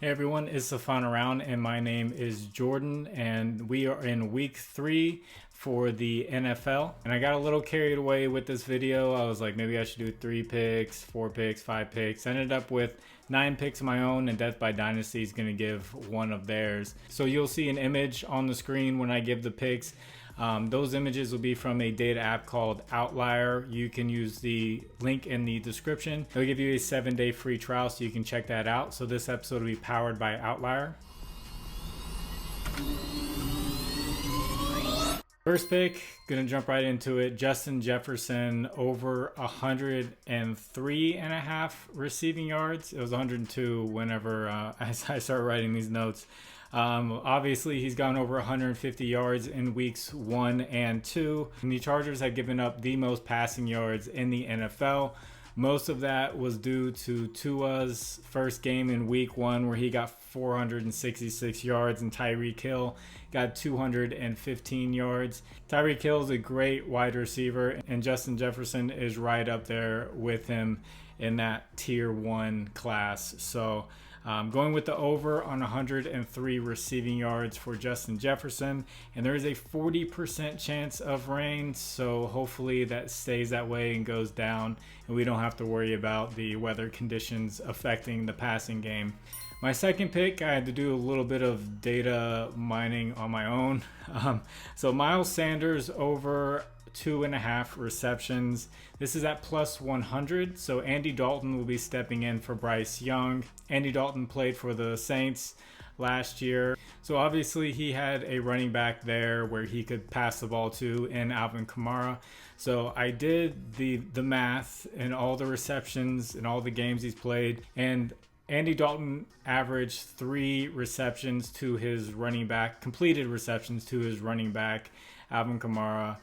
Hey everyone, it's the FinalRound and my name is Jordan and we are in week 3 for the NFL. And I got a little carried away with this video. I was like, maybe I should do 3 picks, 4 picks, 5 picks. I ended up with 9 picks of my own, and Death by Dynasty is going to give one of theirs. So you'll see an image on the screen when I give the picks. Those images will be from a data app called Outlier. You can use the link in the description. They'll give you a 7-day free trial so you can check that out. So this episode will be powered by Outlier. First pick, gonna jump right into it. Justin Jefferson over 103.5 receiving yards. It was 102 whenever I started writing these notes. Obviously, he's gone over 150 yards in weeks 1 and 2. And the Chargers have given up the most passing yards in the NFL. Most of that was due to Tua's first game in week 1 where he got 466 yards and Tyreek Hill got 215 yards. Tyreek Hill is a great wide receiver and Justin Jefferson is right up there with him in that tier 1 class. So going with the over on 103 receiving yards for Justin Jefferson, and there is a 40% chance of rain, so hopefully that stays that way and goes down and we don't have to worry about the weather conditions affecting the passing game. My second pick, I had to do a little bit of data mining on my own. So Miles Sanders over 2.5 receptions. This is at plus 100. So Andy Dalton will be stepping in for Bryce Young. Andy Dalton played for the Saints last year. So obviously he had a running back there where he could pass the ball to in Alvin Kamara. So I did the math and all the receptions and all the games he's played, and Andy Dalton averaged 3 receptions to his running back, completed receptions to his running back, Alvin Kamara.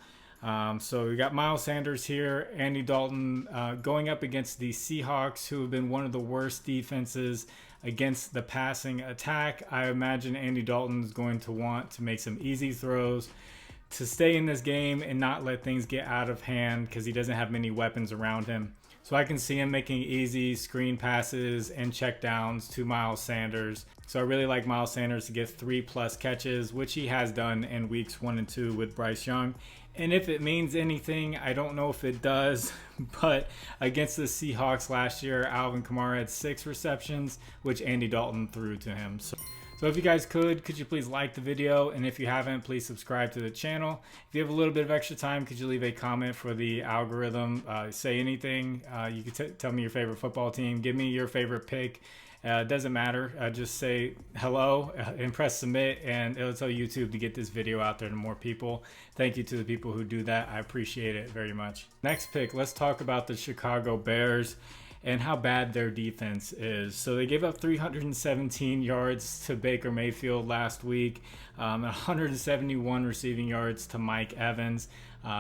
So we got Miles Sanders here, Andy Dalton going up against the Seahawks, who have been one of the worst defenses against the passing attack. I imagine Andy Dalton is going to want to make some easy throws to stay in this game and not let things get out of hand because he doesn't have many weapons around him. So I can see him making easy screen passes and checkdowns to Miles Sanders. So I really like Miles Sanders to get 3+ catches, which he has done in weeks 1 and 2 with Bryce Young. And if it means anything, I don't know if it does, but against the Seahawks last year, Alvin Kamara had 6 receptions, which Andy Dalton threw to him. So if you guys could you please like the video? And if you haven't, please subscribe to the channel. If you have a little bit of extra time, could you leave a comment for the algorithm? Say anything. You could tell me your favorite football team. Give me your favorite pick. It doesn't matter. Just say hello and press submit, and it'll tell YouTube to get this video out there to more people. Thank you to the people who do that. I appreciate it very much. Next pick, let's talk about the Chicago Bears and how bad their defense is. So they gave up 317 yards to Baker Mayfield last week, 171 receiving yards to Mike Evans.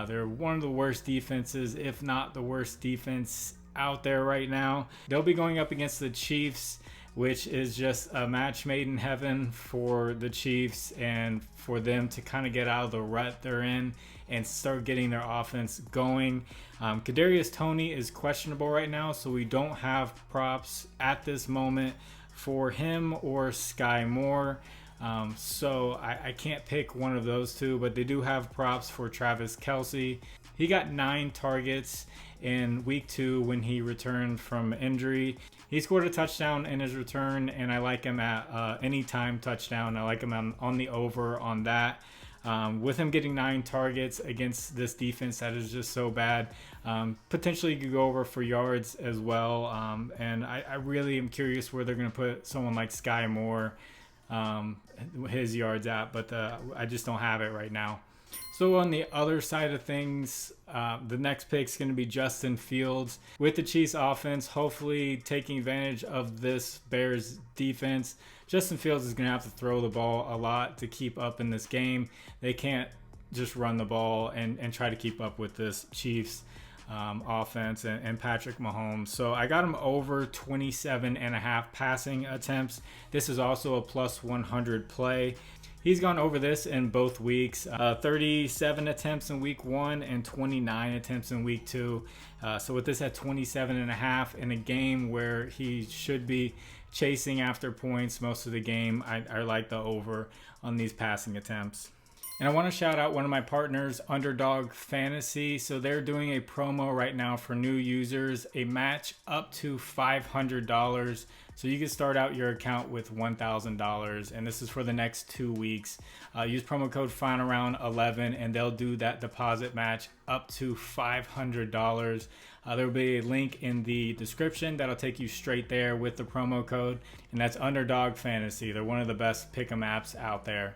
They're one of the worst defenses, if not the worst defense out there right now. They'll be going up against the Chiefs, which is just a match made in heaven for the Chiefs and for them to kind of get out of the rut they're in and start getting their offense going. Kadarius Toney is questionable right now, so we don't have props at this moment for him or Sky Moore. So I can't pick one of those two, but they do have props for Travis Kelce. He got 9 targets in week 2 when he returned from injury. He scored a touchdown in his return, and I like him at anytime touchdown. I like him on the over on that. With him getting 9 targets against this defense that is just so bad, potentially could go over for yards as well. And I really am curious where they're going to put someone like Sky Moore, his yards at, but I just don't have it right now. So on the other side of things, the next pick is going to be Justin Fields with the Chiefs offense, hopefully taking advantage of this Bears defense. Justin Fields is going to have to throw the ball a lot to keep up in this game. They can't just run the ball and try to keep up with this Chiefs offense and Patrick Mahomes. So I got him over 27.5 passing attempts. This is also a plus 100 play. He's gone over this in both weeks, 37 attempts in week 1 and 29 attempts in week 2. So with this at 27.5 in a game where he should be chasing after points most of the game, I like the over on these passing attempts. And I want to shout out one of my partners, Underdog Fantasy. So they're doing a promo right now for new users, a match up to $500. So you can start out your account with $1,000, and this is for the next 2 weeks. Use promo code FinalRound11, and they'll do that deposit match up to $500. There will be a link in the description that'll take you straight there with the promo code, and that's Underdog Fantasy. They're one of the best pick'em apps out there.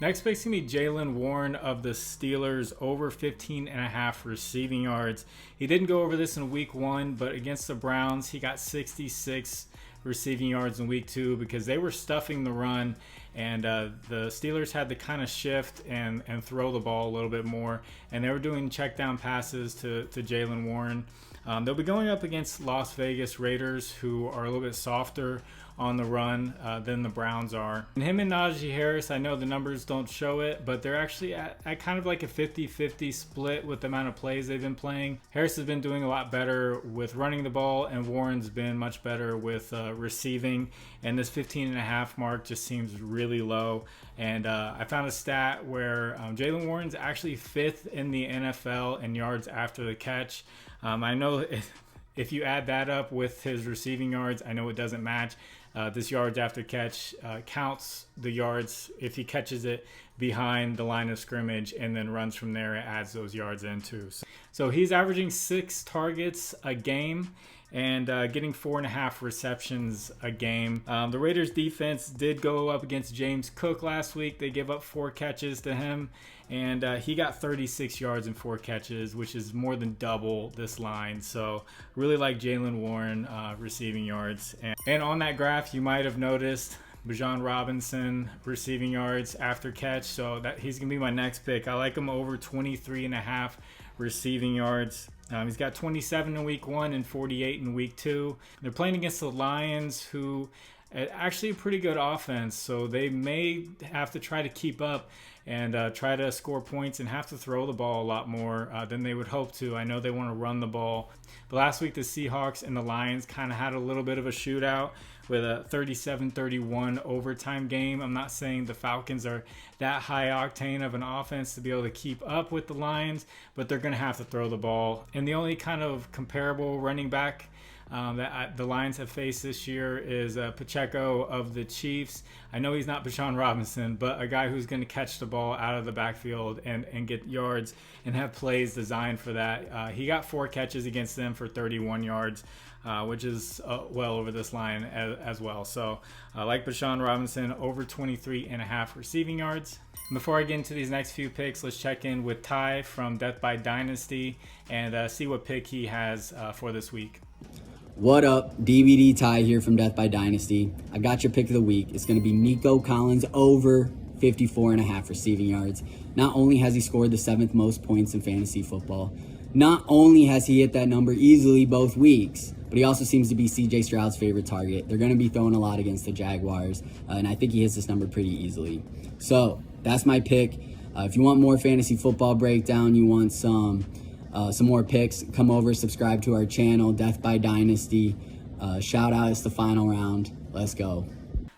Next pick's going to be Jaylen Warren of the Steelers, over 15.5 receiving yards. He didn't go over this in week 1, but against the Browns, he got 66 receiving yards in week 2 because they were stuffing the run, and the Steelers had to kind of shift and throw the ball a little bit more, and they were doing check down passes to Jaylen Warren. They'll be going up against Las Vegas Raiders, who are a little bit softer on the run than the Browns are. And him and Najee Harris, I know the numbers don't show it, but they're actually at kind of like a 50-50 split with the amount of plays they've been playing. Harris has been doing a lot better with running the ball, and Warren's been much better with receiving. And this 15.5 mark just seems really low. And I found a stat where Jaylen Warren's actually 5th in the NFL in yards after the catch. I know if you add that up with his receiving yards, I know it doesn't match. This yards after catch counts the yards if he catches it behind the line of scrimmage and then runs from there. It adds those yards in too. So he's averaging 6 targets a game and getting 4.5 receptions a game. The Raiders defense did go up against James Cook last week. They gave up 4 catches to him, and he got 36 yards and 4 catches, which is more than double this line. So really like Jaylen Warren receiving yards. And on that graph, you might have noticed Bijan Robinson receiving yards after catch. So that he's going to be my next pick. I like him over 23.5 receiving yards. He's got 27 in week 1 and 48 in week 2. They're playing against the Lions, who actually a pretty good offense, so they may have to try to keep up and try to score points and have to throw the ball a lot more than they would hope to. I know they want to run the ball, but last week the Seahawks and the Lions kind of had a little bit of a shootout with a 37-31 overtime game. I'm not saying the Falcons are that high octane of an offense to be able to keep up with the Lions, but they're going to have to throw the ball. And the only kind of comparable running back that the Lions have faced this year is Pacheco of the Chiefs. I know he's not Bijan Robinson, but a guy who's going to catch the ball out of the backfield and get yards and have plays designed for that. He got 4 catches against them for 31 yards, which is well over this line as well. So like Bijan Robinson, over 23.5 receiving yards. Before I get into these next few picks, let's check in with Ty from Death by Dynasty and see what pick he has for this week. What up? DVD Ty here from Death by Dynasty. I got your pick of the week. It's going to be Nico Collins over 54.5 receiving yards. Not only has he scored the 7th most points in fantasy football, not only has he hit that number easily both weeks, but he also seems to be CJ Stroud's favorite target. They're going to be throwing a lot against the Jaguars, and I think he hits this number pretty easily. So that's my pick. If you want more fantasy football breakdown, you want some more picks, come over, subscribe to our channel, Death by Dynasty. Shout out, it's the final round. Let's go.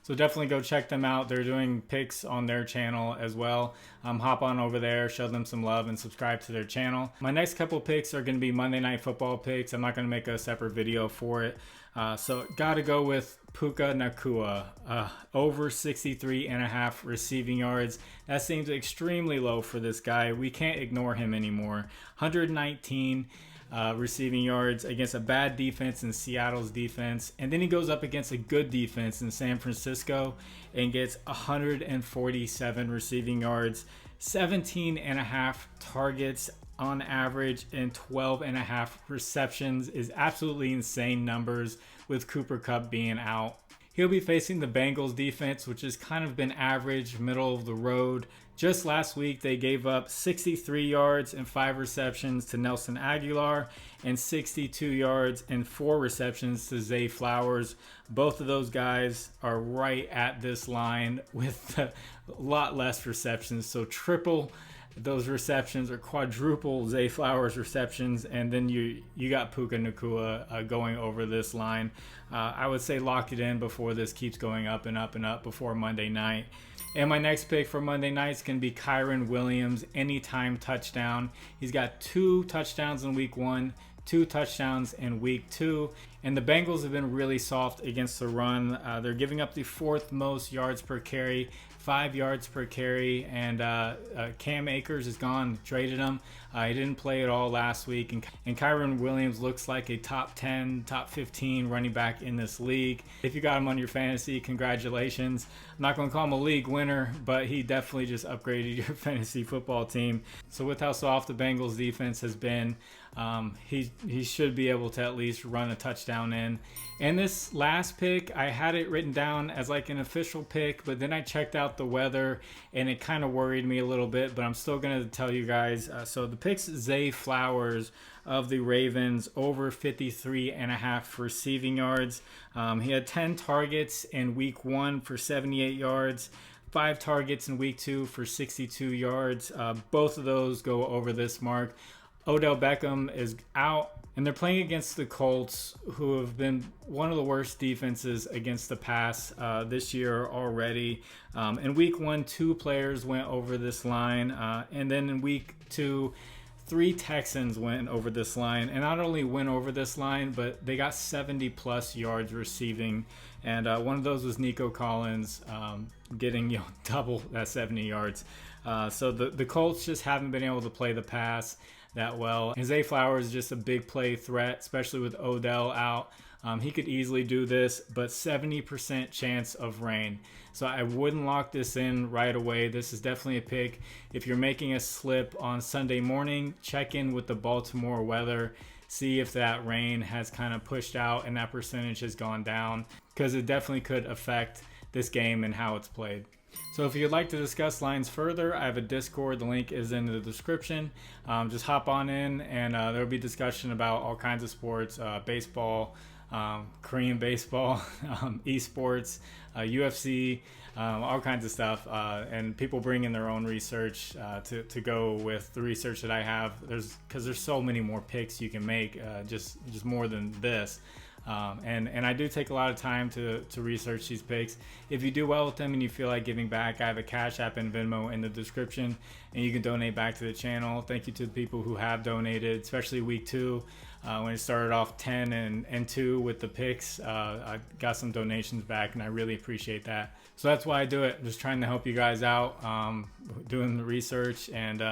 So definitely go check them out. They're doing picks on their channel as well. Hop on over there, show them some love, and subscribe to their channel. My next couple picks are going to be Monday Night Football picks. I'm not going to make a separate video for it. So got to go with Puka Nacua, over 63.5 receiving yards. That seems extremely low for this guy. We can't ignore him anymore. 119 receiving yards against a bad defense in Seattle's defense. And then he goes up against a good defense in San Francisco and gets 147 receiving yards, 17.5 targets on average, and 12.5 receptions is absolutely insane numbers with Cooper Kupp being out. He'll be facing the Bengals defense, which has kind of been average, middle of the road. Just last week, they gave up 63 yards and 5 receptions to Nelson Aguilar and 62 yards and 4 receptions to Zay Flowers. Both of those guys are right at this line with a lot less receptions. So triple those receptions or quadruple Zay Flowers receptions, and then you got Puka Nacua going over this line. I would say lock it in before this keeps going up and up and up before Monday night. And my next pick for Monday night is going to be Kyren Williams, anytime touchdown. He's got 2 touchdowns in week 1, 2 touchdowns in week 2. And the Bengals have been really soft against the run. They're giving up the 4th most yards per carry, 5 yards per carry. And Cam Akers is gone, traded him. He didn't play at all last week. And Kyren Williams looks like a top 10, top 15 running back in this league. If you got him on your fantasy, congratulations. I'm not going to call him a league winner, but he definitely just upgraded your fantasy football team. So with how soft the Bengals defense has been, he should be able to at least run a touchdown in. And this last pick, I had it written down as like an official pick, but then I checked out the weather and it kind of worried me a little bit, but I'm still going to tell you guys. So the pick's Zay Flowers of the Ravens, over 53.5 receiving yards. He had 10 targets in week 1 for 78 yards. 5 targets in week 2 for 62 yards. Both of those go over this mark. Odell Beckham is out, and they're playing against the Colts, who have been one of the worst defenses against the pass this year already. In week 1, 2 players went over this line, and then in week 2, 3 Texans went over this line, and not only went over this line, but they got 70 plus yards receiving. And one of those was Nico Collins getting double that 70 yards. So the Colts just haven't been able to play the pass that well. And Zay Flowers is just a big play threat, especially with Odell out. He could easily do this, but 70% chance of rain. So I wouldn't lock this in right away. This is definitely a pick. If you're making a slip on Sunday morning, check in with the Baltimore weather. See if that rain has kind of pushed out and that percentage has gone down, because it definitely could affect this game and how it's played. So if you'd like to discuss lines further, I have a Discord. The link is in the description. Just hop on in, and there'll be discussion about all kinds of sports, baseball, Korean baseball, esports, UFC, all kinds of stuff. And people bring in their own research to go with the research that I have. Because there's so many more picks you can make, just more than this. And I do take a lot of time to research these picks. If you do well with them and you feel like giving back, I have a Cash App and Venmo in the description, and you can donate back to the channel. Thank you to the people who have donated, especially week 2. When it started off 10 and 2 with the picks, I got some donations back, and I really appreciate that. So that's why I do it. I'm just trying to help you guys out, doing the research, and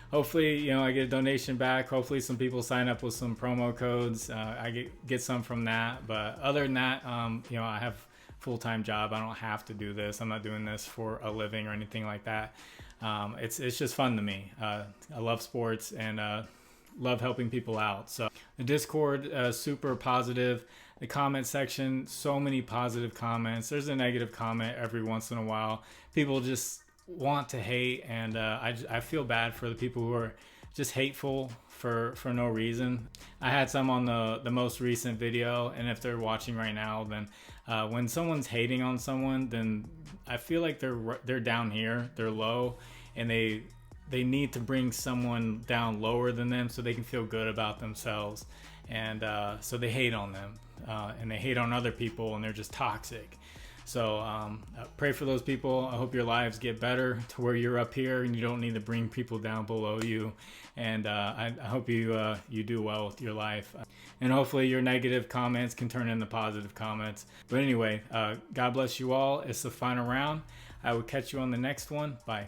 hopefully, I get a donation back. Hopefully some people sign up with some promo codes. I get some from that. But other than that, I have a full-time job. I don't have to do this. I'm not doing this for a living or anything like that. It's just fun to me. I love sports and love helping people out. So the Discord, super positive. The comment section, so many positive comments. There's a negative comment every once in a while. People just want to hate, and I feel bad for the people who are just hateful for no reason. I had some on the most recent video, and if they're watching right now, then when someone's hating on someone, then I feel like they're down here, they're low, and they need to bring someone down lower than them so they can feel good about themselves. And so they hate on them, and they hate on other people, and they're just toxic. So pray for those people. I hope your lives get better to where you're up here and you don't need to bring people down below you. And I hope you do well with your life. And hopefully your negative comments can turn into positive comments. But anyway, God bless you all. It's the final round. I will catch you on the next one. Bye.